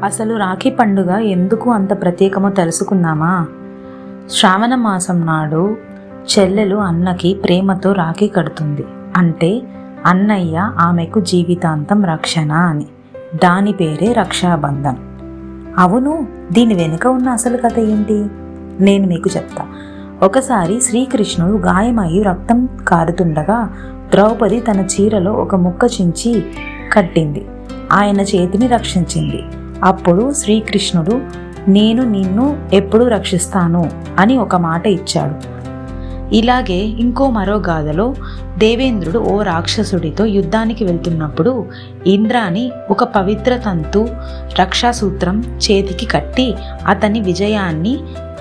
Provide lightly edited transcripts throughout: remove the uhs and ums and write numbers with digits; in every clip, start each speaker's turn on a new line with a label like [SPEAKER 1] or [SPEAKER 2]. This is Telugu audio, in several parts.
[SPEAKER 1] అసలు రాఖీ పండుగ ఎందుకు అంత ప్రత్యేకమో తెలుసుకుందామా? శ్రావణ మాసం నాడు చెల్లెలు అన్నకి ప్రేమతో రాఖీ కడుతుంది. అంటే అన్నయ్య ఆమెకు జీవితాంతం రక్షణ అని. దాని పేరే రక్షాబంధన్. అవును, దీని వెనుక ఉన్న అసలు కథ ఏంటి నేను మీకు చెప్తా. ఒకసారి శ్రీకృష్ణుడు గాయమయ్యి రక్తం కారుతుండగా ద్రౌపది తన చీరలో ఒక ముక్క చించి కట్టింది. ఆయన చేతిని రక్షించింది. అప్పుడు శ్రీకృష్ణుడు నేను నిన్ను ఎప్పుడూ రక్షిస్తాను అని ఒక మాట ఇచ్చాడు. ఇలాగే మరో గాథలో దేవేంద్రుడు ఓ రాక్షసుడితో యుద్ధానికి వెళ్తున్నప్పుడు ఇంద్రాణి ఒక పవిత్ర తంతు రక్షాసూత్రం చేతికి కట్టి అతని విజయాన్ని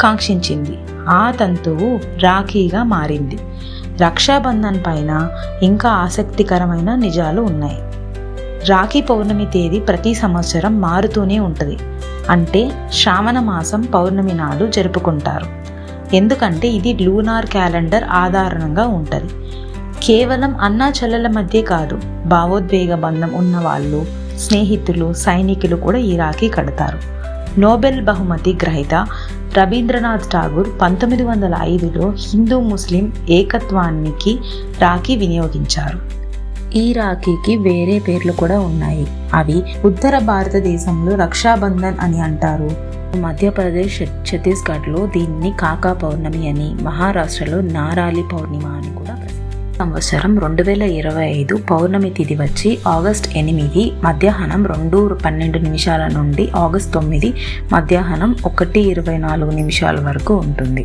[SPEAKER 1] కాంక్షించింది. ఆ తంతువు రాఖీగా మారింది. రక్షాబంధన్ పైన ఇంకా ఆసక్తికరమైన నిజాలు ఉన్నాయి. రాఖీ పౌర్ణమి తేదీ ప్రతి సంవత్సరం మారుతూనే ఉంటుంది. అంటే శ్రావణ మాసం పౌర్ణమి నాడు జరుపుకుంటారు. ఎందుకంటే ఇది లూనార్ క్యాలెండర్ ఆధారంగా ఉంటుంది. కేవలం అన్నా చెల్లెల మధ్య కాదు, భావోద్వేగ బంధం ఉన్నవాళ్ళు, స్నేహితులు, సైనికులు కూడా ఈ రాఖీ కడతారు. నోబెల్ బహుమతి గ్రహీత రవీంద్రనాథ్ ఠాగూర్ 1905లో హిందూ ముస్లిం ఏకత్వానికి రాఖీ వినియోగించారు. ఈ రాఖీకి వేరే పేర్లు కూడా ఉన్నాయి. అవి ఉత్తర భారతదేశంలో రక్షాబంధన్ అని అంటారు. మధ్యప్రదేశ్, ఛత్తీస్గఢ్లో దీన్ని కాకా పౌర్ణమి అని, మహారాష్ట్రలో నారాలి పౌర్ణిమ అని కూడా. సంవత్సరం 2025 పౌర్ణమి తిథి వచ్చి ఆగస్ట్ 8 మధ్యాహ్నం 2:12 నుండి ఆగస్ట్ 9 మధ్యాహ్నం 1:24 వరకు ఉంటుంది.